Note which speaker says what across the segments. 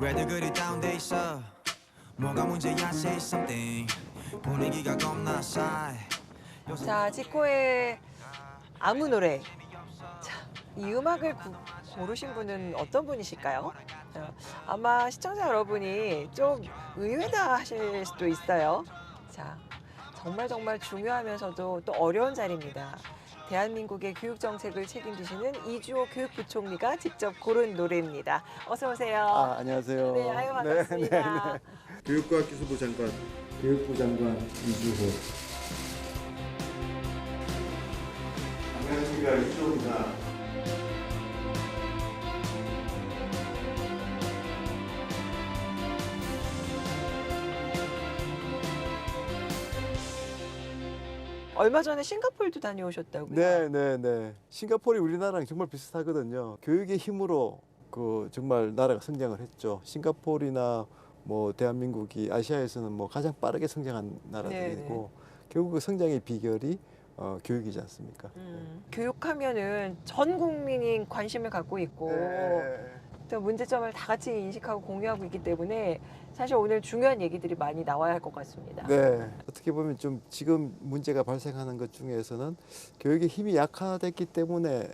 Speaker 1: 왜들 그리 다운돼 있어 뭐가 문제야 say something 분위기가 겁나 싸해
Speaker 2: 자, 지코의 아무 노래. 자, 이 음악을 고르신 분은 어떤 분이실까요? 아마 시청자 여러분이 좀 의외다 하실 수도 있어요. 자, 정말 중요하면서도 또 어려운 자리입니다. 대한민국의 교육 정책을 책임지시는 이주호 교육부총리가 직접 고른 노래입니다. 어서 오세요.
Speaker 3: 안녕하세요.
Speaker 2: 네, 아유 반갑습니다.
Speaker 3: 교육과 기술부 장관, 교육부 장관 이주호. 안녕하십니까, 이주호입니다.
Speaker 2: 얼마 전에 싱가포르도 다녀오셨다고요?
Speaker 3: 네. 싱가포르이 우리나라랑 정말 비슷하거든요. 교육의 힘으로 정말 나라가 성장을 했죠. 싱가포르나 뭐 대한민국이 아시아에서는 뭐 가장 빠르게 성장한 나라들이고 결국 그 성장의 비결이 교육이지 않습니까?
Speaker 2: 교육하면은 전 국민이 관심을 갖고 있고 또 문제점을 다 같이 인식하고 공유하고 있기 때문에 사실 오늘 중요한 얘기들이 많이 나와야 할 것 같습니다.
Speaker 3: 네. 어떻게 보면 좀 지금 문제가 발생하는 것 중에서는 교육의 힘이 약화됐기 때문에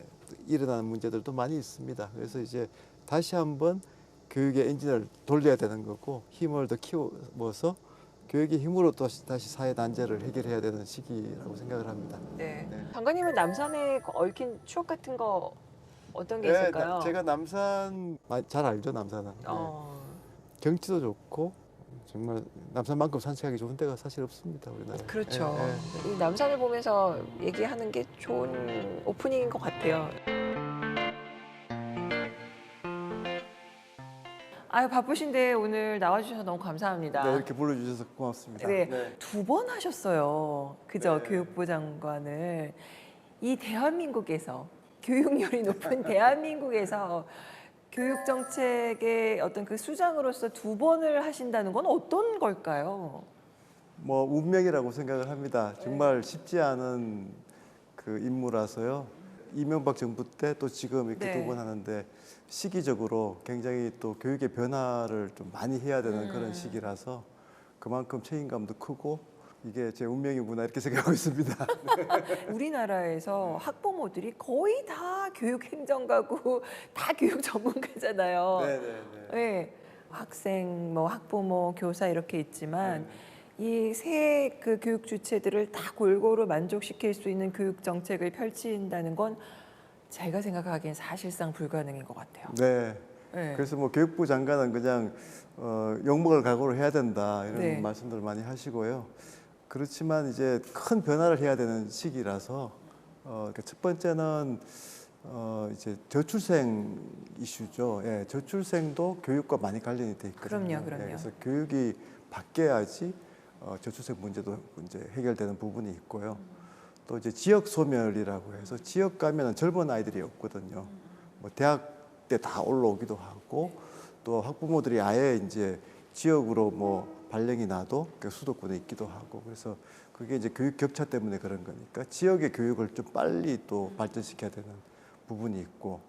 Speaker 3: 일어나는 문제들도 많이 있습니다. 그래서 이제 다시 한번 교육의 엔진을 돌려야 되는 거고 힘을 더 키워서 교육의 힘으로 또 다시 사회 난제를 해결해야 되는 시기라고 생각을 합니다.
Speaker 2: 네. 장관님은 남산에 얽힌 추억 같은 거 어떤 게 있을까요?
Speaker 3: 제가 남산 잘 알죠, 남산은. 경치도 좋고 정말 남산만큼 산책하기 좋은 데가 사실 없습니다, 우리나라에.
Speaker 2: 그렇죠. 이 남산을 보면서 얘기하는 게 좋은 오프닝인 것 같아요. 아유 바쁘신데 오늘 나와주셔서 너무 감사합니다.
Speaker 3: 네, 이렇게 불러주셔서 고맙습니다.
Speaker 2: 네. 2번 하셨어요. 그죠?
Speaker 3: 네.
Speaker 2: 교육부 장관을. 이 대한민국에서 교육열이 높은 대한민국에서 교육 정책의 어떤 그 수장으로서 2번을 하신다는 건 어떤 걸까요?
Speaker 3: 뭐 운명이라고 생각을 합니다. 정말 쉽지 않은 그 임무라서요. 이명박 정부 때 또 지금 이렇게 2번 하는데 시기적으로 굉장히 또 교육의 변화를 좀 많이 해야 되는 그런 시기라서 그만큼 책임감도 크고 이게 제 운명이구나 이렇게 생각하고 있습니다.
Speaker 2: 우리나라에서 학부모들이 거의 다 교육행정가고 다 교육 전문가잖아요. 네. 학생, 뭐 학부모, 교사 이렇게 있지만 이 새 그 교육 주체들을 다 골고루 만족시킬 수 있는 교육 정책을 펼친다는 건 제가 생각하기엔 사실상 불가능인 것 같아요.
Speaker 3: 네. 그래서 뭐 교육부 장관은 그냥 욕먹을 각오를 해야 된다 이런 말씀들을 많이 하시고요. 그렇지만 이제 큰 변화를 해야 되는 시기라서 첫 번째는 이제 저출생 이슈죠. 저출생도 교육과 많이 관련이 돼 있거든요.
Speaker 2: 그럼요.
Speaker 3: 그래서 교육이 바뀌어야지 저출생 문제도 이제 해결되는 부분이 있고요. 또 이제 지역 소멸이라고 해서 지역 가면은 젊은 아이들이 없거든요. 뭐 대학 때 다 올라오기도 하고 또 학부모들이 아예 이제 지역으로 뭐 발령이 나도 그 수도권에 있기도 하고 그래서 그게 이제 교육 격차 때문에 그런 거니까 지역의 교육을 좀 빨리 또 발전시켜야 되는 부분이 있고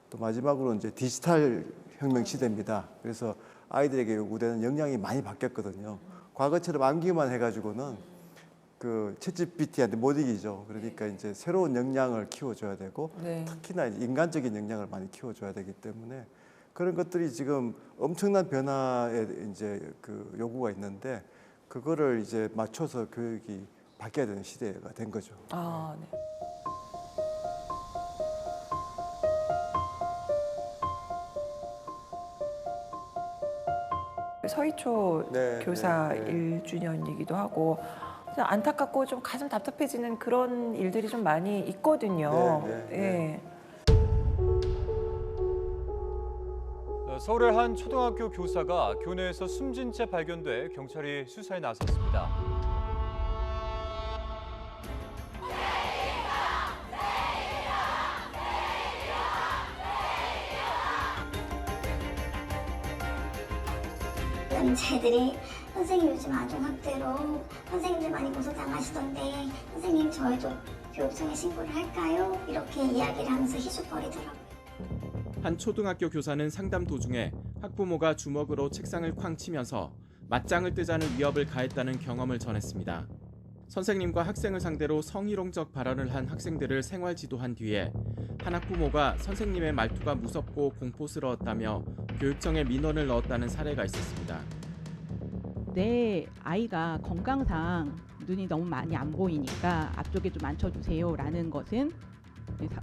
Speaker 3: 또 마지막으로 이제 디지털 혁명 시대입니다. 그래서 아이들에게 요구되는 역량이 많이 바뀌었거든요. 과거처럼 암기만 해가지고는 그 챗GPT한테 못 이기죠. 그러니까 이제 새로운 역량을 키워줘야 되고 특히나 인간적인 역량을 많이 키워줘야 되기 때문에 그런 것들이 지금 엄청난 변화에 이제 그 요구가 있는데 그거를 이제 맞춰서 교육이 바뀌어야 되는 시대가 된 거죠.
Speaker 2: 네. 서희초 교사 1주년이기도 하고 안타깝고 좀 가슴 답답해지는 그런 일들이 좀 많이 있거든요.
Speaker 4: 서울의 한 초등학교 교사가 교내에서 숨진 채 발견돼 경찰이 수사에 나섰습니다.
Speaker 5: 남자애들이 선생님 요즘 아동학대로 선생님들 많이 고소당하시던데 선생님 저희도 교육청에 신고를 할까요? 이렇게 이야기를 하면서 희죽거리더라고요.
Speaker 6: 한 초등학교 교사는 상담 도중에 학부모가 주먹으로 책상을 쾅 치면서 맞짱을 뜨자는 위협을 가했다는 경험을 전했습니다. 선생님과 학생을 상대로 성희롱적 발언을 한 학생들을 생활 지도한 뒤에 한 학부모가 선생님의 말투가 무섭고 공포스러웠다며 교육청에 민원을 넣었다는 사례가 있었습니다.
Speaker 7: 내 아이가 건강상 눈이 너무 많이 안 보이니까 앞쪽에 좀 앉혀주세요라는 것은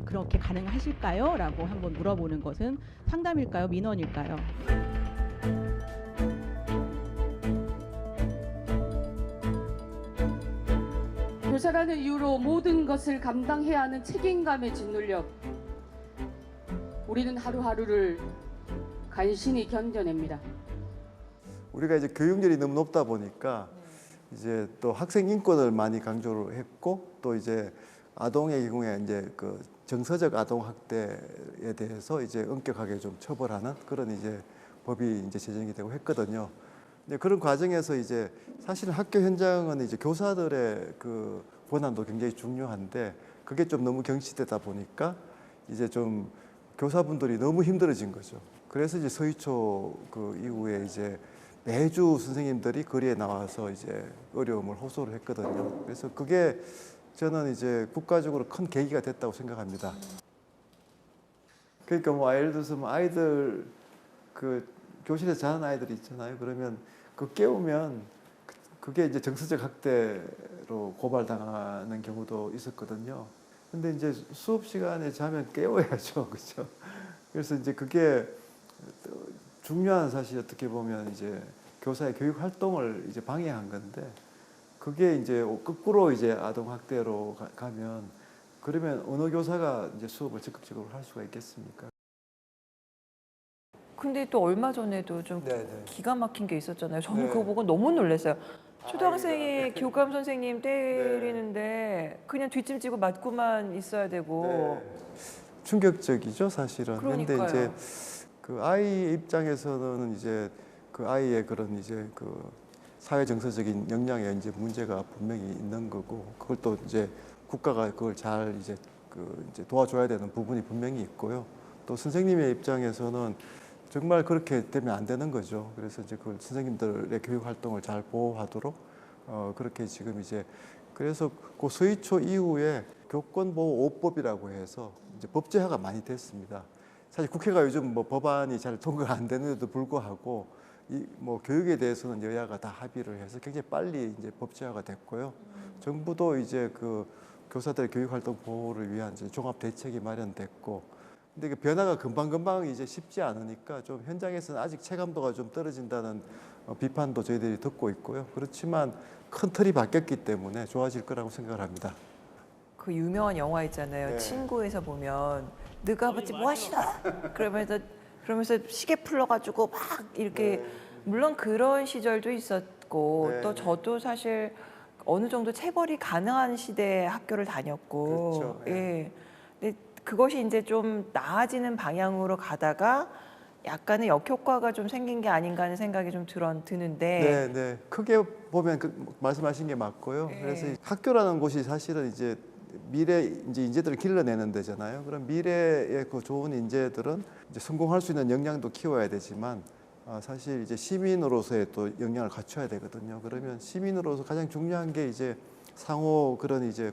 Speaker 7: 그렇게 가능하실까요? 라고 한번 물어보는 것은 상담일까요? 민원일까요?
Speaker 8: 교사라는 이유로 모든 것을 감당해야 하는 책임감에 짓눌려 우리는 하루하루를 간신히 견뎌냅니다.
Speaker 3: 우리가 이제 교육열이 너무 높다 보니까 이제 또 학생 인권을 많이 강조를 했고 또 이제 아동의 경우에 이제 그 정서적 아동 학대에 대해서 이제 엄격하게 좀 처벌하는 그런 이제 법이 이제 제정이 되고 했거든요. 근데 그런 과정에서 이제 사실 학교 현장은 이제 교사들의 그 권한도 굉장히 중요한데 그게 좀 너무 경시되다 보니까 이제 좀 교사분들이 너무 힘들어진 거죠. 그래서 이제 서희초 그 이후에 이제 매주 선생님들이 거리에 나와서 이제 어려움을 호소를 했거든요. 그래서 그게 저는 이제 국가적으로 큰 계기가 됐다고 생각합니다. 그러니까 뭐 예를 들어서 뭐 아이들 그 교실에서 자는 아이들이 있잖아요. 그러면 그 깨우면 그게 이제 정서적 학대로 고발당하는 경우도 있었거든요. 근데 이제 수업 시간에 자면 깨워야죠. 그렇죠? 그래서 이제 그게 중요한 사실 어떻게 보면 이제 교사의 교육 활동을 이제 방해한 건데 그게 이제 거꾸로 이제 아동 학대로 가면 그러면 어느 교사가 이제 수업을 적극적으로 할 수가 있겠습니까?
Speaker 2: 근데 또 얼마 전에도 좀
Speaker 3: 네네.
Speaker 2: 기가 막힌 게 있었잖아요. 저는
Speaker 3: 네.
Speaker 2: 그거 보고 너무 놀랐어요. 초등학생이
Speaker 3: 네.
Speaker 2: 교감 선생님 때리는데 그냥 뒷짐지고 맞고만 있어야 되고.
Speaker 3: 네. 충격적이죠, 사실은.
Speaker 2: 그러니까요.
Speaker 3: 근데 이제 그 아이 입장에서는 이제 그 아이의 그런 이제 그 사회 정서적인 역량에 이제 문제가 분명히 있는 거고 그걸 또 이제 국가가 그걸 잘 이제 그 이제 도와줘야 되는 부분이 분명히 있고요. 또 선생님의 입장에서는 정말 그렇게 되면 안 되는 거죠. 그래서 이제 그 선생님들의 교육 활동을 잘 보호하도록 그렇게 지금 이제 그래서 그 서희초 이후에 교권보호 5법이라고 해서 이제 법제화가 많이 됐습니다. 사실 국회가 요즘 뭐 법안이 잘 통과가 안 되는데도 불구하고 이 뭐 교육에 대해서는 여야가 다 합의를 해서 굉장히 빨리 이제 법제화가 됐고요. 정부도 이제 그 교사들의 교육 활동 보호를 위한 이제 종합 대책이 마련됐고, 근데 그 변화가 금방금방 이제 쉽지 않으니까 좀 현장에서는 아직 체감도가 좀 떨어진다는 비판도 저희들이 듣고 있고요. 그렇지만 큰 틀이 바뀌었기 때문에 좋아질 거라고 생각을 합니다.
Speaker 2: 그 유명한 영화 있잖아요.
Speaker 3: 네.
Speaker 2: 친구에서 보면 너가 아버지 뭐 하시나? 그러면서 시계 풀러가지고 막 이렇게
Speaker 3: 네.
Speaker 2: 물론 그런 시절도 있었고
Speaker 3: 네,
Speaker 2: 또
Speaker 3: 네.
Speaker 2: 저도 사실 어느 정도 체벌이 가능한 시대에 학교를 다녔고
Speaker 3: 그렇죠. 예.
Speaker 2: 예. 근데 그것이 이제 좀 나아지는 방향으로 가다가 약간의 역효과가 좀 생긴 게 아닌가 하는 생각이 좀 드는데
Speaker 3: 네, 네. 크게 보면 그 말씀하신 게 맞고요.
Speaker 2: 네.
Speaker 3: 그래서 이 학교라는 곳이 사실은 이제 미래 이제 인재들을 길러내는 데잖아요. 그럼 미래의 그 좋은 인재들은 이제 성공할 수 있는 역량도 키워야 되지만 사실 이제 시민으로서의 또 역량을 갖춰야 되거든요. 그러면 시민으로서 가장 중요한 게 이제 상호 그런 이제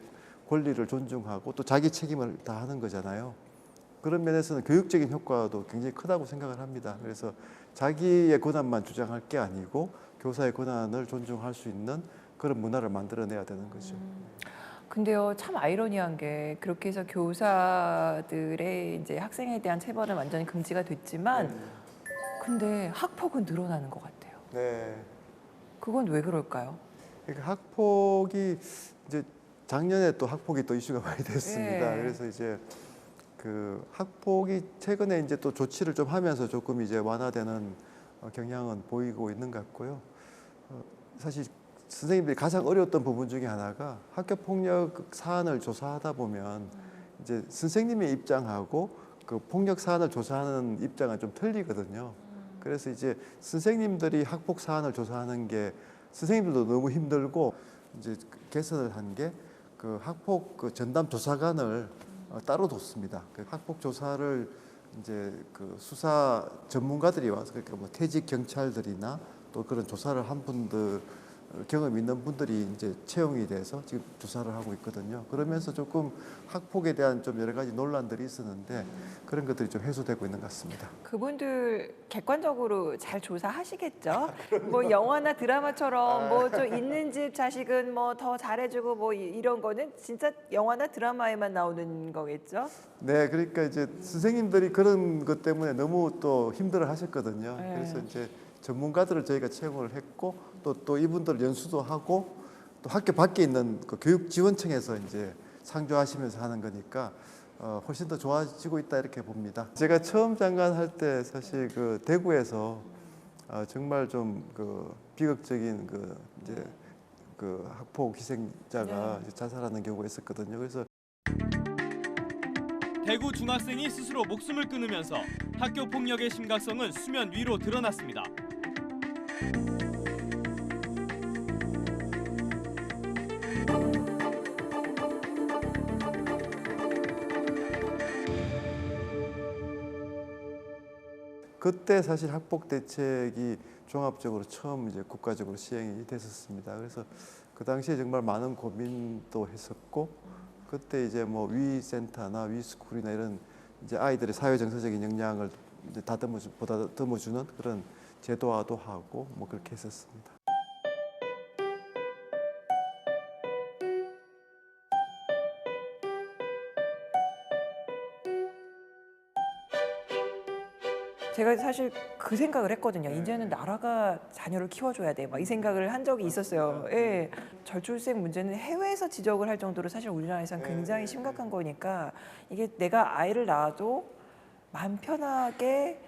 Speaker 3: 권리를 존중하고 또 자기 책임을 다하는 거잖아요. 그런 면에서는 교육적인 효과도 굉장히 크다고 생각을 합니다. 그래서 자기의 권한만 주장할 게 아니고 교사의 권한을 존중할 수 있는 그런 문화를 만들어내야 되는 거죠.
Speaker 2: 근데요, 참 아이러니한 게 그렇게 해서 교사들의 이제 학생에 대한 체벌은 완전히 금지가 됐지만 근데 학폭은 늘어나는 것 같아요.
Speaker 3: 네.
Speaker 2: 그건 왜 그럴까요?
Speaker 3: 그러니까 학폭이 이제 작년에 또 학폭이 또 이슈가 많이 됐습니다.
Speaker 2: 네.
Speaker 3: 그래서 이제 그 학폭이 최근에 이제 또 조치를 좀 하면서 조금 이제 완화되는 경향은 보이고 있는 것 같고요. 사실 선생님들이 가장 어려웠던 부분 중에 하나가 학교 폭력 사안을 조사하다 보면 이제 선생님의 입장하고 그 폭력 사안을 조사하는 입장은 좀 틀리거든요. 그래서 이제 선생님들이 학폭 사안을 조사하는 게 선생님들도 너무 힘들고 이제 개선을 한 게 그 학폭 그 전담 조사관을 따로 뒀습니다. 그 학폭 조사를 이제 그 수사 전문가들이 와서 그러니까 뭐 퇴직 경찰들이나 또 그런 조사를 한 분들 경험 있는 분들이 이제 채용이 돼서 지금 조사를 하고 있거든요. 그러면서 조금 학폭에 대한 좀 여러 가지 논란들이 있었는데 그런 것들이 좀 해소되고 있는 것 같습니다.
Speaker 2: 그분들 객관적으로 잘 조사하시겠죠? 뭐 영화나 드라마처럼 뭐 좀 있는 집 자식은 뭐 더 잘해주고 뭐 이런 거는 진짜 영화나 드라마에만 나오는 거겠죠?
Speaker 3: 네, 그러니까 이제 선생님들이 그런 것 때문에 너무 또 힘들어 하셨거든요.
Speaker 2: 네.
Speaker 3: 그래서 이제 전문가들을 저희가 채용을 했고 또 이분들 연수도 하고 또 학교 밖에 있는 그 교육지원청에서 이제 상주하시면서 하는 거니까 훨씬 더 좋아지고 있다 이렇게 봅니다. 제가 처음 장관 할 때 사실 그 대구에서 정말 좀 그 비극적인 그 이제 그 학폭 희생자가 이제 자살하는 경우가 있었거든요. 그래서
Speaker 9: 대구 중학생이 스스로 목숨을 끊으면서 학교 폭력의 심각성은 수면 위로 드러났습니다.
Speaker 3: 그때 사실 학폭 대책이 종합적으로 처음 이제 국가적으로 시행이 됐었습니다. 그래서 그 당시에 정말 많은 고민도 했었고 그때 이제 뭐 위센터나 위스쿨이나 이런 이제 아이들의 사회 정서적인 역량을 이제 보다듬어주는 그런 제도화도 하고 뭐 그렇게 했었습니다.
Speaker 2: 제가 사실 그 생각을 했거든요. 이제는 나라가 자녀를 키워줘야 돼. 막 이 생각을 한 적이 있었어요. 예. 저출생 문제는 해외에서 지적을 할 정도로 사실 우리나라에서는 굉장히 심각한 거니까 이게 내가 아이를 낳아도 마음 편하게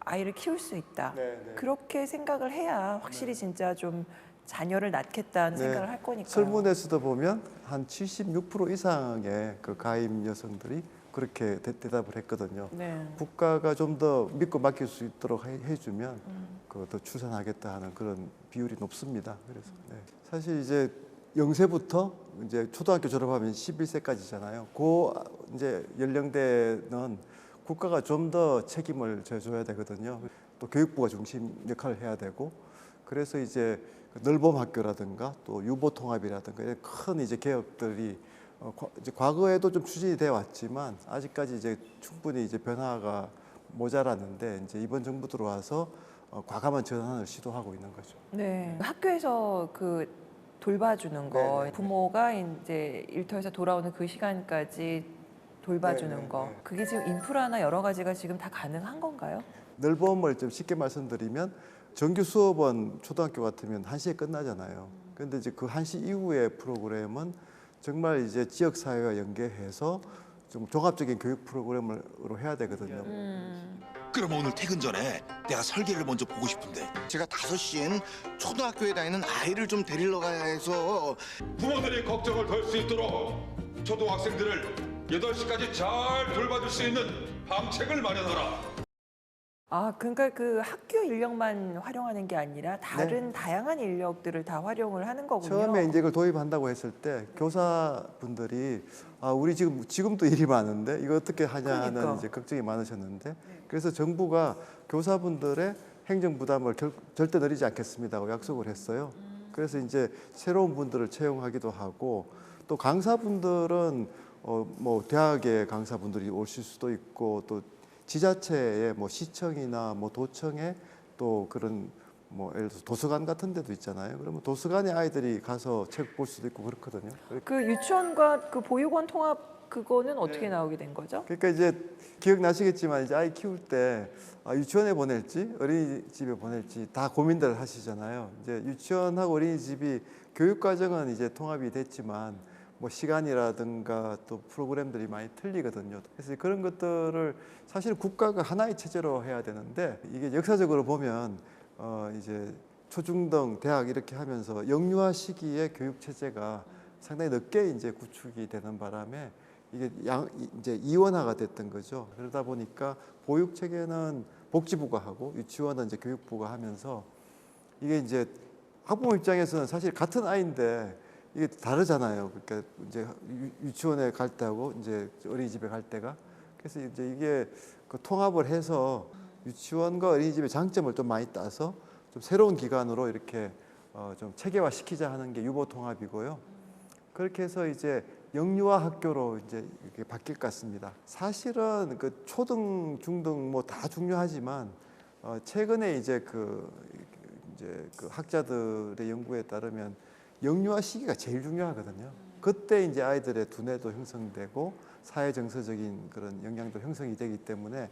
Speaker 2: 아이를 키울 수 있다. 그렇게 생각을 해야 확실히 진짜 좀 자녀를 낳겠다는 생각을 할 거니까요.
Speaker 3: 설문에서도 보면 한 76% 이상의 그 가임 여성들이 그렇게 대답을 했거든요.
Speaker 2: 네.
Speaker 3: 국가가 좀 더 믿고 맡길 수 있도록 해주면 더 출산하겠다 하는 그런 비율이 높습니다. 그래서 사실 이제 0세부터 이제 초등학교 졸업하면 11세까지잖아요. 그 이제 연령대는 국가가 좀 더 책임을 져줘야 되거든요. 또 교육부가 중심 역할을 해야 되고 그래서 이제 넓음 학교라든가 또 유보 통합이라든가 이런 큰 이제 개혁들이 이제 과거에도 좀 추진이 되어 왔지만 아직까지 이제 충분히 이제 변화가 모자랐는데 이제 이번 정부 들어와서 과감한 전환을 시도하고 있는 거죠.
Speaker 2: 네. 학교에서 그 돌봐주는 거, 부모가 이제 일터에서 돌아오는 그 시간까지 돌봐주는 거, 그게 지금 인프라나 여러 가지가 지금 다 가능한 건가요?
Speaker 3: 넓음을 좀 쉽게 말씀드리면 정규 수업은 초등학교 같으면 1시에 끝나잖아요. 그런데 이제 그 1시 이후의 프로그램은 정말 이제 지역 사회와 연계해서 좀 종합적인 교육 프로그램으로 해야 되거든요.
Speaker 10: 그럼 오늘 퇴근 전에 내가 설계를 먼저 보고 싶은데 제가 5시엔 초등학교에 다니는 아이를 좀 데리러 가야 해서
Speaker 11: 부모들이 걱정을 덜 수 있도록 초등학생들을 8시까지 잘 돌봐줄 수 있는 방책을 마련하라.
Speaker 2: 아, 그러니까 그 학교 인력만 활용하는 게 아니라 다른 다양한 인력들을 다 활용을 하는 거군요.
Speaker 3: 처음에 이제 이걸 도입한다고 했을 때 교사분들이 우리 지금도 일이 많은데 이거 어떻게 하냐는 이제 걱정이 많으셨는데 그래서 정부가 교사분들의 행정 부담을 절대 늘리지 않겠습니다고 약속을 했어요. 그래서 이제 새로운 분들을 채용하기도 하고 또 강사분들은 뭐 대학의 강사분들이 오실 수도 있고 또 지자체의 뭐 시청이나 뭐 도청에 또 그런 뭐 예를 들어서 도서관 같은 데도 있잖아요. 그러면 도서관에 아이들이 가서 책 볼 수도 있고 그렇거든요.
Speaker 2: 그 유치원과 그 보육원 통합 그거는 어떻게 나오게 된 거죠?
Speaker 3: 그러니까 이제 기억나시겠지만 이제 아이 키울 때 유치원에 보낼지 어린이집에 보낼지 다 고민들 하시잖아요. 이제 유치원하고 어린이집이 교육 과정은 이제 통합이 됐지만 뭐 시간이라든가 또 프로그램들이 많이 틀리거든요. 그래서 그런 것들을 사실 국가가 하나의 체제로 해야 되는데 이게 역사적으로 보면 이제 초중등 대학 이렇게 하면서 영유아 시기의 교육 체제가 상당히 늦게 이제 구축이 되는 바람에 이게 이제 이원화가 됐던 거죠. 그러다 보니까 보육 체계는 복지부가 하고 유치원은 이제 교육부가 하면서 이게 이제 학부모 입장에서는 사실 같은 아이인데 이게 다르잖아요. 그러니까 이제 유치원에 갈 때하고 이제 어린이집에 갈 때가 그래서 이제 이게 그 통합을 해서 유치원과 어린이집의 장점을 좀 많이 따서 좀 새로운 기관으로 이렇게 좀 체계화 시키자 하는 게 유보 통합이고요. 그렇게 해서 이제 영유아 학교로 이제 이렇게 바뀔 것 같습니다. 사실은 그 초등, 중등 뭐 다 중요하지만 최근에 이제 그 학자들의 연구에 따르면 영유아 시기가 제일 중요하거든요. 그때 이제 아이들의 두뇌도 형성되고 사회 정서적인 그런 영향도 형성이 되기 때문에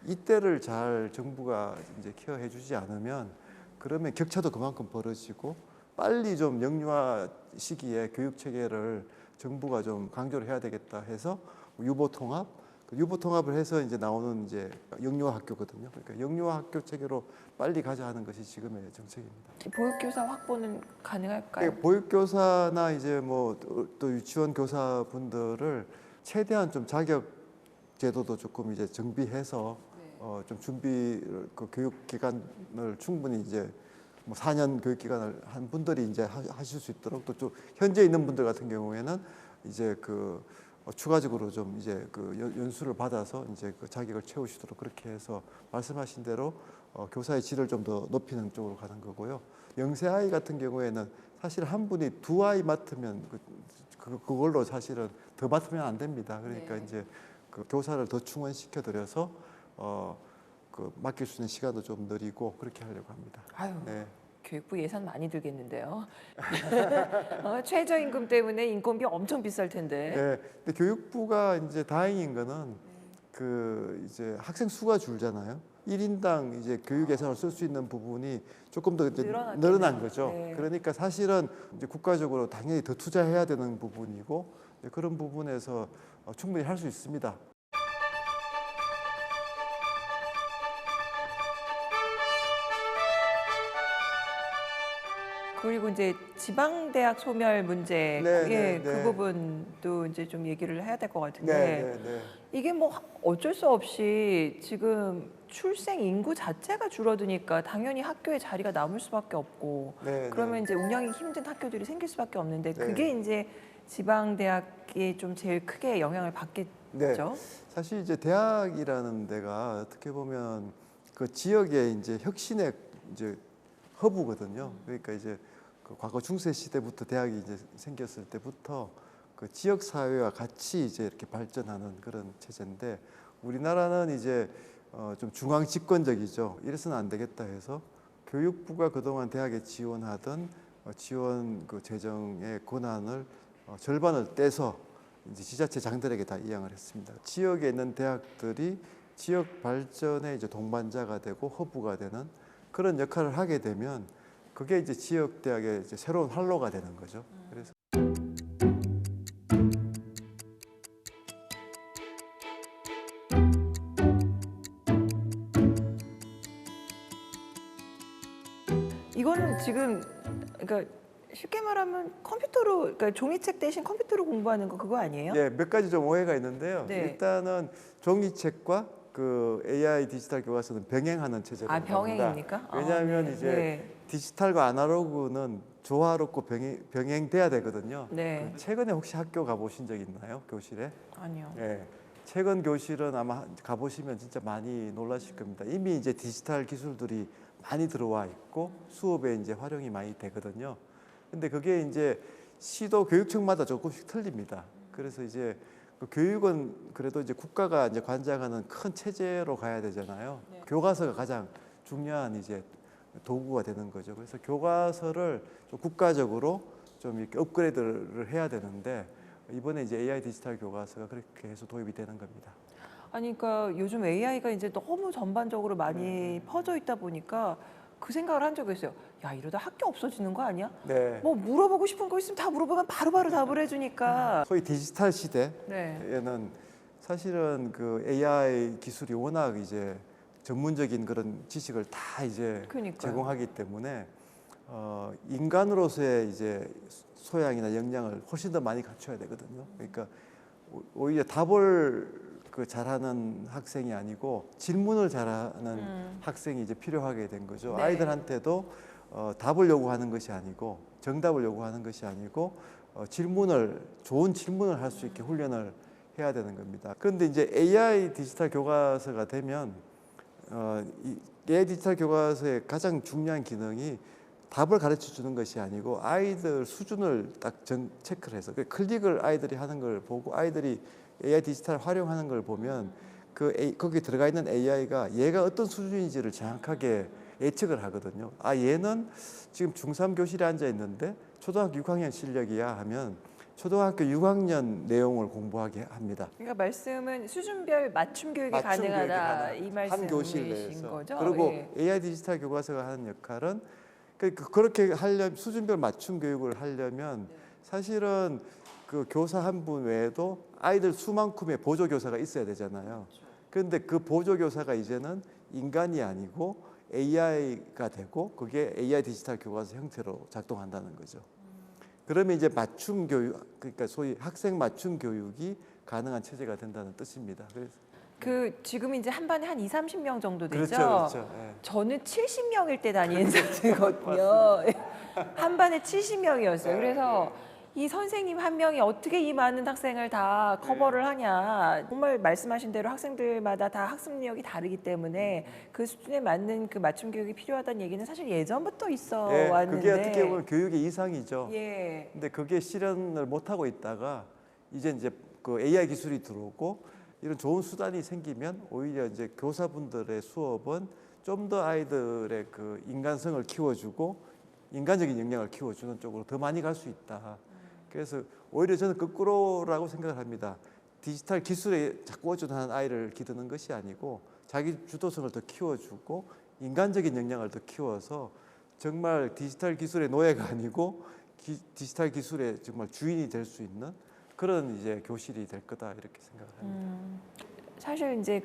Speaker 3: 이때를 잘 정부가 이제 케어해 주지 않으면 그러면 격차도 그만큼 벌어지고 빨리 좀 영유아 시기에 교육 체계를 정부가 좀 강조를 해야 되겠다 해서 유보 통합을 해서 이제 나오는 이제 영유아 학교거든요. 그러니까 영유아 학교 체계로 빨리 가자 하는 것이 지금의 정책입니다.
Speaker 2: 보육교사 확보는 가능할까요?
Speaker 3: 보육교사나 이제 뭐 또 유치원 교사분들을 최대한 좀 자격 제도도 조금 이제 정비해서 좀 준비 그 교육 기간을 충분히 이제 뭐 4년 교육 기간을 한 분들이 이제 하실 수 있도록 또 좀 현재 있는 분들 같은 경우에는 이제 그 추가적으로 좀 이제 그 연수를 받아서 이제 그 자격을 채우시도록 그렇게 해서 말씀하신 대로 교사의 질을 좀 더 높이는 쪽으로 가는 거고요. 영세 아이 같은 경우에는 사실 한 분이 두 아이 맡으면 그걸로 사실은 더 맡으면 안 됩니다. 그러니까 이제 그 교사를 더 충원시켜 드려서 그 맡길 수 있는 시간도 좀 늘리고 그렇게 하려고 합니다.
Speaker 2: 아유.
Speaker 3: 네.
Speaker 2: 교육부 예산 많이 들겠는데요. 최저임금 때문에 인건비 엄청 비쌀 텐데.
Speaker 3: 네. 근데 교육부가 이제 다행인 거는 그 이제 학생 수가 줄잖아요. 1인당 이제 교육 예산을 쓸 수 있는 부분이 조금 더 이제 늘어난 거죠.
Speaker 2: 네.
Speaker 3: 그러니까 사실은 이제 국가적으로 당연히 더 투자해야 되는 부분이고 그런 부분에서 충분히 할 수 있습니다.
Speaker 2: 그리고 이제 지방대학 소멸 문제,
Speaker 3: 네,
Speaker 2: 그 부분도 이제 좀 얘기를 해야 될 것 같은데
Speaker 3: 네.
Speaker 2: 이게 뭐 어쩔 수 없이 지금 출생 인구 자체가 줄어드니까 당연히 학교에 자리가 남을 수밖에 없고 그러면 이제 운영이 힘든 학교들이 생길 수밖에 없는데 그게 이제 지방대학이 좀 제일 크게 영향을 받겠죠.
Speaker 3: 네. 사실 이제 대학이라는 데가 어떻게 보면 그 지역의 이제 혁신의 이제 허브거든요. 그러니까 이제 그 과거 중세 시대부터 대학이 이제 생겼을 때부터 그 지역 사회와 같이 이제 이렇게 발전하는 그런 체제인데 우리나라는 이제 좀 중앙 집권적이죠. 이래서는 안 되겠다 해서 교육부가 그동안 대학에 지원하던 지원 그 재정의 권한을 절반을 떼서 이제 지자체장들에게 다 이양을 했습니다. 지역에 있는 대학들이 지역 발전의 이제 동반자가 되고 허브가 되는 그런 역할을 하게 되면 그게 이제 지역 대학의 이제 새로운 활로가 되는 거죠. 그래서
Speaker 2: 이거는 지금 그러니까 쉽게 말하면 컴퓨터로 그러니까 종이책 대신 컴퓨터로 공부하는 거 그거 아니에요?
Speaker 3: 네, 몇 가지 좀 오해가 있는데요. 일단은 종이책과 그 AI 디지털 교과서는 병행하는 체제로
Speaker 2: 병행입니까?
Speaker 3: 왜냐하면 이제 디지털과 아날로그는 조화롭고 병행돼야 되거든요. 그 최근에 혹시 학교 가보신 적 있나요? 교실에?
Speaker 2: 아니요.
Speaker 3: 네. 최근 교실은 아마 가보시면 진짜 많이 놀라실 겁니다. 이미 이제 디지털 기술들이 많이 들어와 있고 수업에 이제 활용이 많이 되거든요. 근데 그게 이제 시도 교육청마다 조금씩 틀립니다. 그래서 이제 그 교육은 그래도 이제 국가가 이제 관장하는 큰 체제로 가야 되잖아요. 교과서가 가장 중요한 이제 도구가 되는 거죠. 그래서 교과서를 좀 국가적으로 좀 이렇게 업그레이드를 해야 되는데 이번에 이제 AI 디지털 교과서가 그렇게 해서 도입이 되는 겁니다.
Speaker 2: 아니 그러니까 요즘 AI가 이제 너무 전반적으로 많이 퍼져 있다 보니까 그 생각을 한 적이 있어요. 야 이러다 학교 없어지는 거 아니야? 뭐 물어보고 싶은 거 있으면 다 물어보면 바로바로 답을 해주니까.
Speaker 3: 소위 디지털 시대에는 사실은 그 AI 기술이 워낙 이제 전문적인 그런 지식을 다 이제 제공하기 때문에 인간으로서의 이제 소양이나 역량을 훨씬 더 많이 갖춰야 되거든요. 그러니까 오히려 답을 그 잘하는 학생이 아니고 질문을 잘하는 학생이 이제 필요하게 된 거죠. 아이들한테도 답을 요구하는 것이 아니고 정답을 요구하는 것이 아니고 좋은 질문을 할 수 있게 훈련을 해야 되는 겁니다. 그런데 이제 AI 디지털 교과서가 되면 이 AI 디지털 교과서의 가장 중요한 기능이 답을 가르쳐 주는 것이 아니고 아이들 수준을 딱 체크를 해서 클릭을 아이들이 하는 걸 보고 아이들이 AI 디지털 활용하는 걸 보면 거기에 들어가 있는 AI가 얘가 어떤 수준인지를 정확하게 예측을 하거든요. 아, 얘는 지금 중3 교실에 앉아 있는데 초등학교 6학년 실력이야 하면 초등학교 6학년 내용을 공부하게 합니다.
Speaker 2: 그러니까 말씀은 수준별 맞춤 교육이 가능하다 이 말씀이신 거죠?
Speaker 3: 그리고
Speaker 2: 예.
Speaker 3: AI 디지털 교과서가 하는 역할은 그렇게 하려면 수준별 맞춤 교육을 하려면 사실은 그 교사 한 분 외에도 아이들 수만큼의 보조 교사가 있어야 되잖아요. 그런데 그 보조 교사가 이제는 인간이 아니고 AI가 되고 그게 AI 디지털 교과서 형태로 작동한다는 거죠. 그러면 이제 맞춤 교육, 그러니까 소위 학생 맞춤 교육이 가능한 체제가 된다는 뜻입니다. 그래서
Speaker 2: 지금 이제 한 반에 한 20-30명 정도 되죠?
Speaker 3: 그렇죠. 예.
Speaker 2: 저는 70명일 때 다니는 상태거든요. 한 반에 70명이었어요. 그래서 이 선생님 한 명이 어떻게 이 많은 학생을 다 커버를 하냐. 정말 말씀하신 대로 학생들마다 다 학습 능력이 다르기 때문에 그 수준에 맞는 그 맞춤 교육이 필요하다는 얘기는 사실 예전부터 있어 왔는데.
Speaker 3: 그게 어떻게 보면 교육의 이상이죠.
Speaker 2: 예.
Speaker 3: 근데 그게 실현을 못 하고 있다가 이제 그 AI 기술이 들어오고 이런 좋은 수단이 생기면 오히려 이제 교사분들의 수업은 좀 더 아이들의 그 인간성을 키워주고 인간적인 역량을 키워주는 쪽으로 더 많이 갈 수 있다. 그래서 오히려 저는 거꾸로라고 생각을 합니다. 디지털 기술에 자꾸 의존하는 아이를 기르는 것이 아니고 자기 주도성을 더 키워주고 인간적인 역량을 더 키워서 정말 디지털 기술의 노예가 아니고 디지털 기술의 정말 주인이 될 수 있는 그런 이제 교실이 될 거다 이렇게 생각을 합니다.
Speaker 2: 사실 이제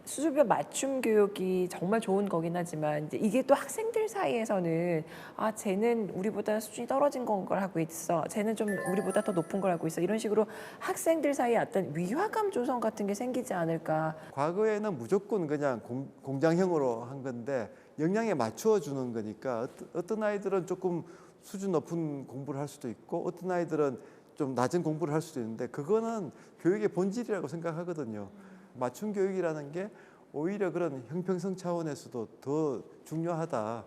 Speaker 2: 수준별 맞춤 교육이 정말 좋은 거긴 하지만 이제 이게 또 학생들 사이에서는 아 쟤는 우리보다 수준이 떨어진 걸 하고 있어, 쟤는 좀 우리보다 더 높은 걸 하고 있어, 이런 식으로 학생들 사이에 어떤 위화감 조성 같은 게 생기지 않을까.
Speaker 3: 과거에는 무조건 그냥 공장형으로 한 건데 역량에 맞춰 주는 거니까 어떤 아이들은 조금 수준 높은 공부를 할 수도 있고 어떤 아이들은 좀 낮은 공부를 할 수도 있는데 그거는 교육의 본질이라고 생각하거든요. 맞춤 교육이라는 게 오히려 그런 형평성 차원에서도 더 중요하다.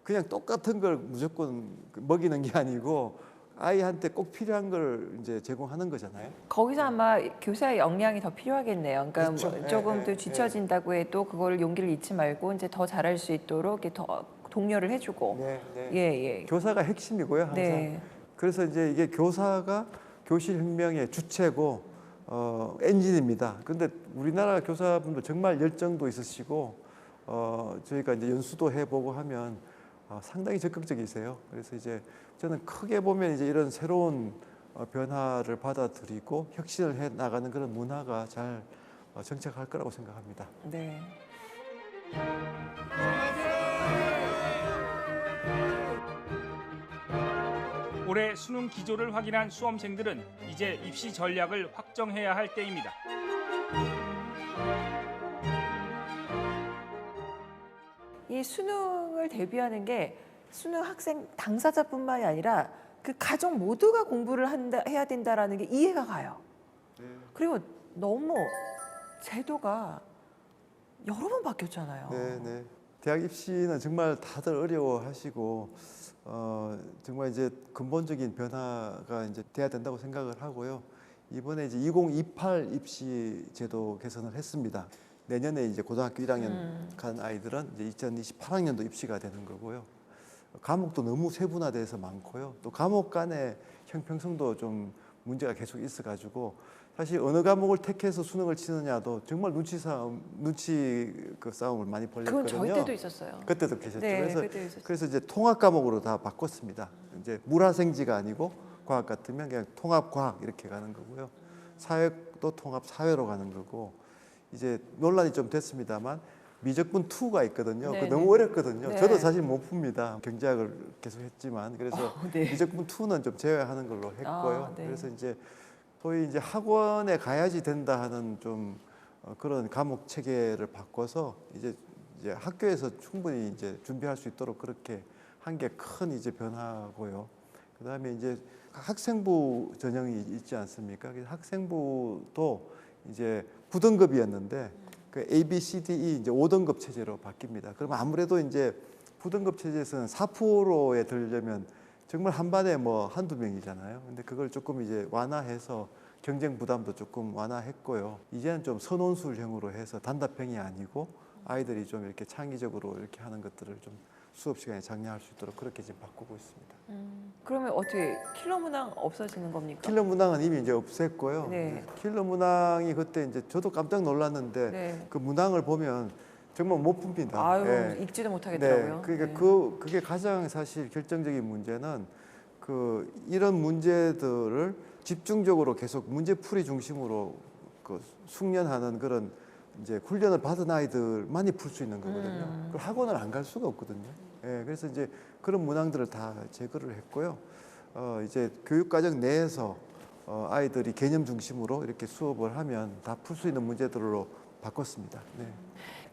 Speaker 3: 그냥 똑같은 걸 무조건 먹이는 게 아니고 아이한테 꼭 필요한 걸 이제 제공하는 거잖아요.
Speaker 2: 거기서 아마 교사의 역량이 더 필요하겠네요. 그러니까
Speaker 3: 그렇죠.
Speaker 2: 뭐 조금 더 뒤처진다고 해도 그걸 용기를 잃지 말고 이제 더 잘할 수 있도록 이렇게 더 독려를 해주고. 예.
Speaker 3: 교사가 핵심이고요, 항상.
Speaker 2: 네.
Speaker 3: 그래서 이제 이게 교사가 교실 혁명의 주체고 엔진입니다. 그런데 우리나라 교사분들 정말 열정도 있으시고 저희가 이제 연수도 해보고 하면 상당히 적극적이세요. 그래서 이제 저는 크게 보면 이제 이런 새로운 변화를 받아들이고 혁신을 해 나가는 그런 문화가 잘 정착할 거라고 생각합니다.
Speaker 2: 네.
Speaker 12: 올해 수능 기조를 확인한 수험생들은 이제 입시 전략을 확정해야 할 때입니다.
Speaker 2: 이 수능을 대비하는 게 수능 학생 당사자뿐만이 아니라 그 가족 모두가 공부를 해야 된다라는 게 이해가 가요. 그리고 너무 제도가 여러 번 바뀌었잖아요.
Speaker 3: 네. 대학 입시는 정말 다들 어려워하시고 정말 이제 근본적인 변화가 이제 돼야 된다고 생각을 하고요. 이번에 이제 2028 입시 제도 개선을 했습니다. 내년에 이제 고등학교 1학년 간 아이들은 이제 2028학년도 입시가 되는 거고요. 과목도 너무 세분화돼서 많고요. 또 과목 간의 형평성도 좀 문제가 계속 있어가지고 사실 어느 과목을 택해서 수능을 치느냐도 정말 눈치 싸움을 많이 벌였거든요.
Speaker 2: 그건 저희 때도 있었어요.
Speaker 3: 그때도 계셨죠.
Speaker 2: 네,
Speaker 3: 그래서 이제 통합 과목으로 다 바꿨습니다. 이제 물화생지가 아니고 과학 같으면 그냥 통합 과학 이렇게 가는 거고요. 사회도 통합 사회로 가는 거고 이제 논란이 좀 됐습니다만 미적분 2가 있거든요. 그거 너무 어렵거든요. 저도 사실 못 풉니다. 경제학을 계속 했지만 그래서 미적분 2는 좀 제외하는 걸로 했고요. 그래서 이제 소위 이제 학원에 가야지 된다 하는 좀 그런 과목 체계를 바꿔서 이제 학교에서 충분히 이제 준비할 수 있도록 그렇게 한 게 큰 이제 변화고요. 그다음에 이제 학생부 전형이 있지 않습니까? 그래서 학생부도 이제 9등급이었는데 그 A, B, C, D, E 이제 5등급 체제로 바뀝니다. 그러면 아무래도 이제 9등급 체제에서는 4%에 들려면 정말 한 반에 뭐 한두 명이잖아요. 근데 그걸 조금 이제 완화해서 경쟁 부담도 조금 완화했고요. 이제는 좀 선원술형으로 해서 단답형이 아니고 아이들이 좀 이렇게 창의적으로 이렇게 하는 것들을 좀 수업 시간에 장려할 수 있도록 그렇게 지금 바꾸고 있습니다.
Speaker 2: 그러면 어떻게 킬러 문항 없어지는 겁니까?
Speaker 3: 킬러 문항은 이미 이제 없앴고요.
Speaker 2: 네.
Speaker 3: 킬러 문항이 그때 이제 저도 깜짝 놀랐는데
Speaker 2: 네.
Speaker 3: 그 문항을 보면 정말 못 풉니다.
Speaker 2: 아유,
Speaker 3: 예.
Speaker 2: 읽지도 못하겠더라고요.
Speaker 3: 네. 그러니까
Speaker 2: 네.
Speaker 3: 그게 가장 사실 결정적인 문제는 이런 문제들을 집중적으로 계속 문제풀이 중심으로 그 숙련하는 그런 이제 훈련을 받은 아이들만이 풀 수 있는 거거든요. 그 학원을 안 갈 수가 없거든요. 예, 그래서 이제 그런 문항들을 다 제거를 했고요. 이제 교육과정 내에서 아이들이 개념 중심으로 이렇게 수업을 하면 다 풀 수 있는 문제들로 바꿨습니다. 네.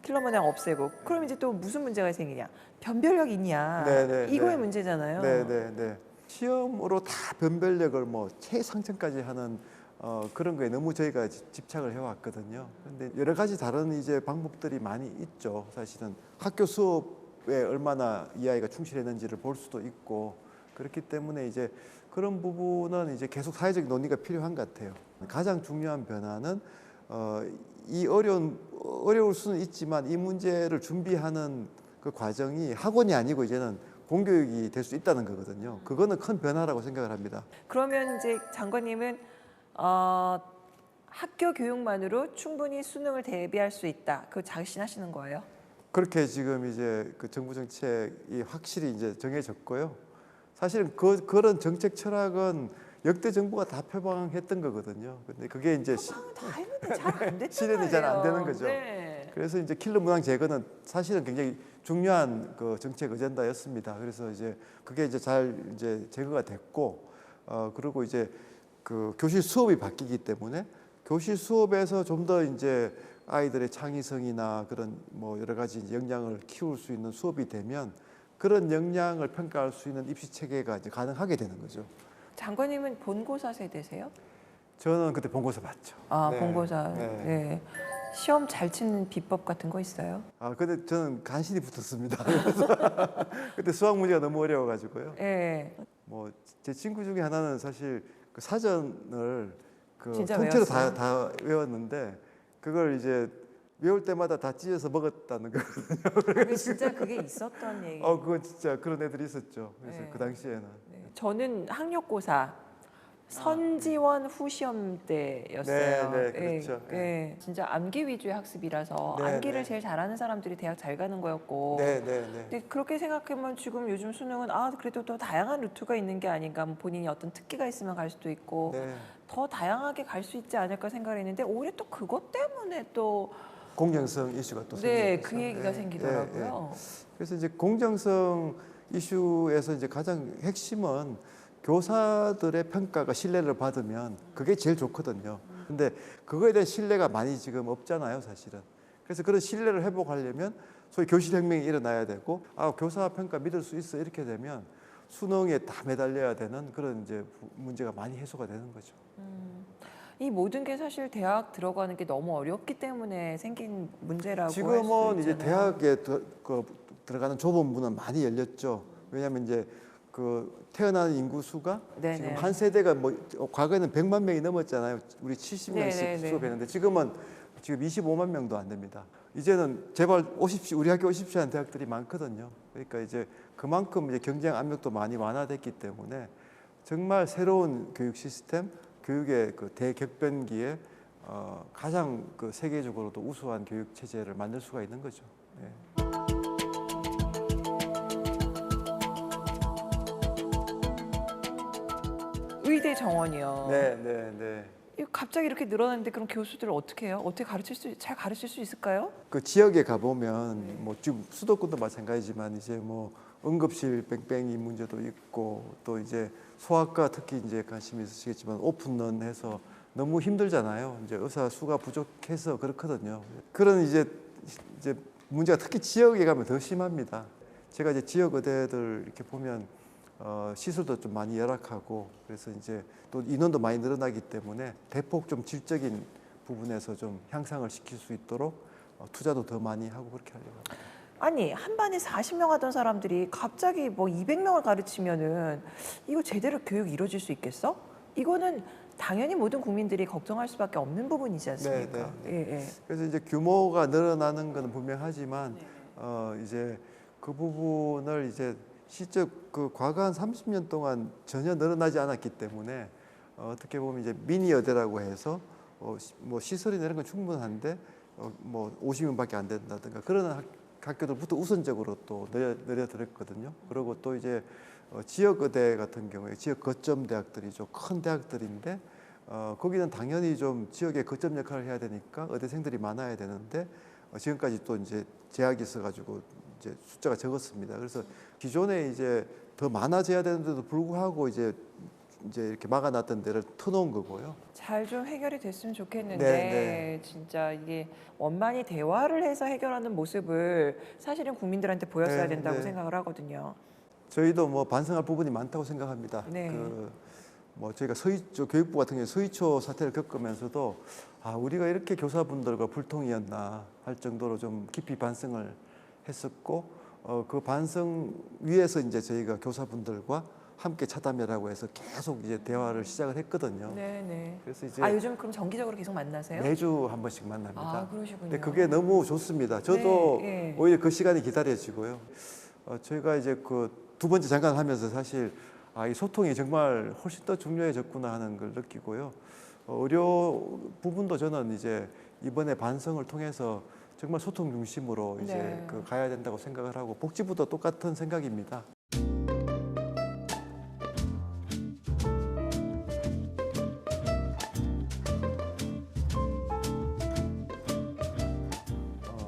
Speaker 2: 킬러 문항 없애고 그럼 이제 또 무슨 문제가 생기냐? 변별력 있냐?
Speaker 3: 네,
Speaker 2: 이거의 문제잖아요.
Speaker 3: 네. 시험으로 다 변별력을 뭐 최상층까지 하는 그런 거에 너무 저희가 집착을 해왔거든요. 그런데 여러 가지 다른 이제 방법들이 많이 있죠. 사실은 학교 수업에 얼마나 이 아이가 충실했는지를 볼 수도 있고 그렇기 때문에 이제 그런 부분은 이제 계속 사회적 논의가 필요한 것 같아요. 가장 중요한 변화는 이 어려울 수는 있지만 이 문제를 준비하는 그 과정이 학원이 아니고 이제는 공교육이 될 수 있다는 거거든요. 그거는 큰 변화라고 생각을 합니다.
Speaker 2: 그러면 이제 장관님은 학교 교육만으로 충분히 수능을 대비할 수 있다. 그거 자신하시는 거예요?
Speaker 3: 그렇게 지금 이제 그 정부 정책이 확실히 이제 정해졌고요. 사실은 그런 정책 철학은 역대 정부가 다 표방했던 거거든요. 근데 그게 이제
Speaker 2: 다 했는데 잘 안 됐단
Speaker 3: 실현이 잘 안 되는
Speaker 2: 말이에요.
Speaker 3: 거죠.
Speaker 2: 네.
Speaker 3: 그래서 이제 킬러 문항 제거는 사실은 굉장히 중요한 그 정책 어젠다였습니다. 그래서 이제 그게 이제 잘 이제 제거가 됐고, 그리고 이제 그 교실 수업이 바뀌기 때문에 교실 수업에서 좀 더 이제 아이들의 창의성이나 그런 뭐 여러 가지 이제 역량을 키울 수 있는 수업이 되면 그런 역량을 평가할 수 있는 입시 체계가 이제 가능하게 되는 거죠.
Speaker 2: 장관님은 본고사 세대세요?
Speaker 3: 저는 그때 본고사 봤죠. 네.
Speaker 2: 본고사.
Speaker 3: 네.
Speaker 2: 네. 시험 잘 치는 비법 같은 거 있어요?
Speaker 3: 근데 저는 간신히 붙었습니다. 그래서 그때 수학 문제가 너무 어려워가지고요.
Speaker 2: 네.
Speaker 3: 뭐 제 친구 중에 하나는 사실 그 사전을 그
Speaker 2: 진짜
Speaker 3: 통째로
Speaker 2: 외웠어요?
Speaker 3: 다 외웠는데 그걸 이제 외울 때마다 다 찢어서 먹었다는 거거든요.
Speaker 2: 진짜 그게 있었던 얘기.
Speaker 3: 그건 진짜 그런 애들이 있었죠. 그래서
Speaker 2: 네.
Speaker 3: 그 당시에는.
Speaker 2: 저는 학력고사 선지원 후시험 때였어요.
Speaker 3: 네, 그렇죠.
Speaker 2: 네. 진짜 암기 위주의 학습이라서
Speaker 3: 네,
Speaker 2: 암기를
Speaker 3: 네.
Speaker 2: 제일 잘하는 사람들이 대학 잘 가는 거였고.
Speaker 3: 네.
Speaker 2: 근데 그렇게 생각하면 지금 요즘 수능은 그래도 더 다양한 루트가 있는 게 아닌가. 뭐 본인이 어떤 특기가 있으면 갈 수도 있고
Speaker 3: 네.
Speaker 2: 더 다양하게 갈 수 있지 않을까 생각을 했는데 오히려 또 그것 때문에 또
Speaker 3: 공정성 이슈가 또
Speaker 2: 네,
Speaker 3: 생기면서.
Speaker 2: 그 얘기가 생기더라고요.
Speaker 3: 그래서 이제 공정성 이슈에서 이제 가장 핵심은 교사들의 평가가 신뢰를 받으면 그게 제일 좋거든요. 근데 그거에 대한 신뢰가 많이 지금 없잖아요, 사실은. 그래서 그런 신뢰를 회복하려면 소위 교실혁명이 일어나야 되고 교사 평가 믿을 수 있어 이렇게 되면 수능에 다 매달려야 되는 그런 이제 문제가 많이 해소가 되는 거죠.
Speaker 2: 이 모든 게 사실 대학 들어가는 게 너무 어렵기 때문에 생긴 문제라고
Speaker 3: 지금은 이제
Speaker 2: 있잖아요.
Speaker 3: 대학에 들어가는 좁은 문은 많이 열렸죠. 왜냐하면 이제 그 태어나는 인구 수가
Speaker 2: 네네.
Speaker 3: 지금 한 세대가 뭐 과거에는 100만 명이 넘었잖아요. 우리 70명씩
Speaker 2: 네네네.
Speaker 3: 수업했는데 지금 25만 명도 안 됩니다. 이제는 제발 오십시오. 우리 학교 오십시오 하는 대학들이 많거든요. 그러니까 이제 그만큼 이제 경쟁 압력도 많이 완화됐기 때문에 정말 새로운 교육 시스템, 교육의 그 대격변기에 가장 그 세계적으로도 우수한 교육 체제를 만들 수가 있는 거죠. 네.
Speaker 2: 의대 정원이요.
Speaker 3: 네.
Speaker 2: 이거 갑자기 이렇게 늘어났는데 그럼 교수들을 어떻게 해요? 어떻게 잘 가르칠 수 있을까요?
Speaker 3: 그 지역에 가보면 뭐 지금 수도권도 마찬가지지만 이제 뭐 응급실 뺑뺑이 문제도 있고 또 이제 소아과 특히 이제 관심이 있으시겠지만 오픈런해서 너무 힘들잖아요. 이제 의사 수가 부족해서 그렇거든요. 그런 이제 문제가 특히 지역에 가면 더 심합니다. 제가 이제 지역 의대들 이렇게 보면 시설도 좀 많이 열악하고 그래서 이제 또 인원도 많이 늘어나기 때문에 대폭 좀 질적인 부분에서 좀 향상을 시킬 수 있도록 투자도 더 많이 하고 그렇게 하려고 합니다.
Speaker 2: 아니 한 반에 40명 하던 사람들이 갑자기 뭐 200명을 가르치면은 이거 제대로 교육이 이루어질 수 있겠어? 이거는 당연히 모든 국민들이 걱정할 수밖에 없는 부분이지 않습니까? 예.
Speaker 3: 그래서 이제 규모가 늘어나는 것은 분명하지만 이제 그 부분을 이제 실제 그 과거 한 30년 동안 전혀 늘어나지 않았기 때문에 어떻게 보면 이제 미니 여대라고 해서 뭐 시설이나 이런 건 충분한데 뭐 50명밖에 안 된다든가 그런 학교들부터 우선적으로 또 늘려드렸거든요. 그리고 또 이제 지역 의대 같은 경우에 지역 거점 대학들이 좀 큰 대학들인데 거기는 당연히 좀 지역의 거점 역할을 해야 되니까 의대생들이 많아야 되는데 지금까지 또 이제 제약이 있어가지고 이제 숫자가 적었습니다. 그래서 기존에 이제 더 많아져야 되는데도 불구하고 이제 이렇게 막아놨던 데를 터놓은 거고요.
Speaker 2: 잘 좀 해결이 됐으면 좋겠는데
Speaker 3: 네.
Speaker 2: 진짜 이게 원만히 대화를 해서 해결하는 모습을 사실은 국민들한테 보였어야 된다고 생각을 하거든요.
Speaker 3: 저희도 뭐 반성할 부분이 많다고 생각합니다. 뭐 저희가 교육부 같은 경우에 서희초 사태를 겪으면서도 우리가 이렇게 교사분들과 불통이었나 할 정도로 좀 깊이 반성을 했었고 그 반성 위에서 이제 저희가 교사분들과 함께 차담회라고 해서 계속 이제 대화를 시작을 했거든요.
Speaker 2: 네네.
Speaker 3: 그래서 이제
Speaker 2: 요즘 그럼 정기적으로 계속 만나세요?
Speaker 3: 매주 한 번씩 만납니다.
Speaker 2: 그러시군요.
Speaker 3: 근데 그게 너무 좋습니다. 저도 오히려 그 시간이 기다려지고요. 저희가 이제 그 두 번째 장관을 하면서 사실 이 소통이 정말 훨씬 더 중요해졌구나 하는 걸 느끼고요. 의료 부분도 저는 이제 이번에 반성을 통해서 정말 소통 중심으로 이제 가야 된다고 생각을 하고 복지부도 똑같은 생각입니다.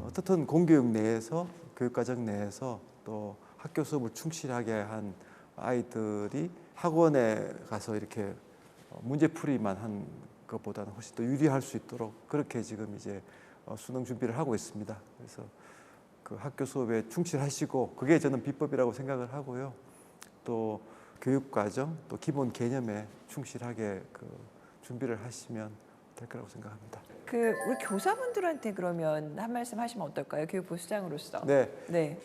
Speaker 3: 어떻든 공교육 내에서 교육과정 내에서 또 학교 수업을 충실하게 한 아이들이 학원에 가서 이렇게 문제풀이만 한 것보다는 훨씬 더 유리할 수 있도록 그렇게 지금 이제 수능 준비를 하고 있습니다. 그래서 그 학교 수업에 충실하시고 그게 저는 비법이라고 생각을 하고요. 또 교육과정 또 기본 개념에 충실하게 그 준비를 하시면 될 거라고 생각합니다.
Speaker 2: 우리 교사분들한테 그러면 한 말씀 하시면 어떨까요? 교육부 수장으로서.
Speaker 3: 네.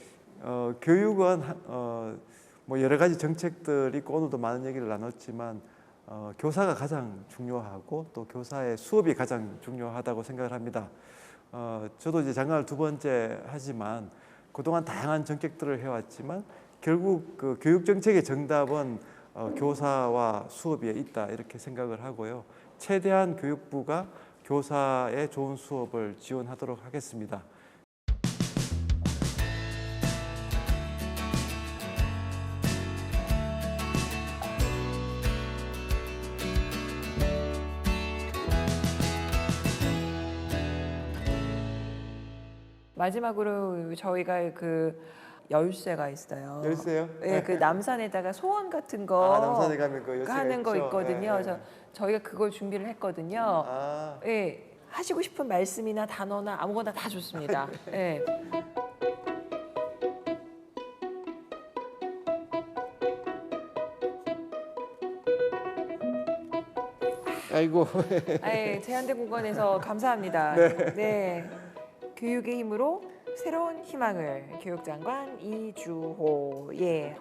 Speaker 3: 교육은 뭐 여러 가지 정책들이 있고 오늘도 많은 얘기를 나눴지만 교사가 가장 중요하고 또 교사의 수업이 가장 중요하다고 생각을 합니다. 저도 이제 장관을 두 번째 하지만 그동안 다양한 정책들을 해왔지만 결국 그 교육 정책의 정답은 교사와 수업에 있다 이렇게 생각을 하고요. 최대한 교육부가 교사의 좋은 수업을 지원하도록 하겠습니다.
Speaker 2: 마지막으로 저희가 그 열쇠가 있어요.
Speaker 3: 열쇠요?
Speaker 2: 네, 그 남산에다가 소원 같은 거
Speaker 3: 남산에 가면 그 열쇠가
Speaker 2: 하는 거
Speaker 3: 있죠.
Speaker 2: 있거든요. 그래서 저희가 그걸 준비를 했거든요. 하시고 싶은 말씀이나 단어나 아무거나 다 좋습니다. 네.
Speaker 3: 아이고.
Speaker 2: 제한대공원에서 감사합니다. 네. 교육의 힘으로 새로운 희망을 교육장관 이주호.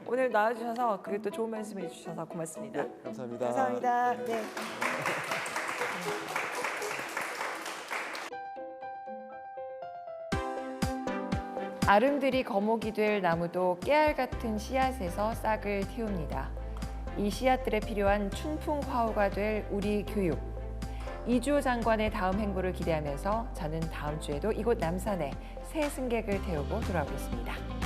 Speaker 2: 오늘 나와주셔서 그리고 또 좋은 말씀해 주셔서 고맙습니다.
Speaker 3: 감사합니다.
Speaker 2: 감사합니다. 아름드리 거목이 될 나무도 깨알 같은 씨앗에서 싹을 틔웁니다. 이 씨앗들에 필요한 춘풍화우가 될 우리 교육. 이주호 장관의 다음 행보를 기대하면서 저는 다음 주에도 이곳 남산에 새 승객을 태우고 돌아오겠습니다.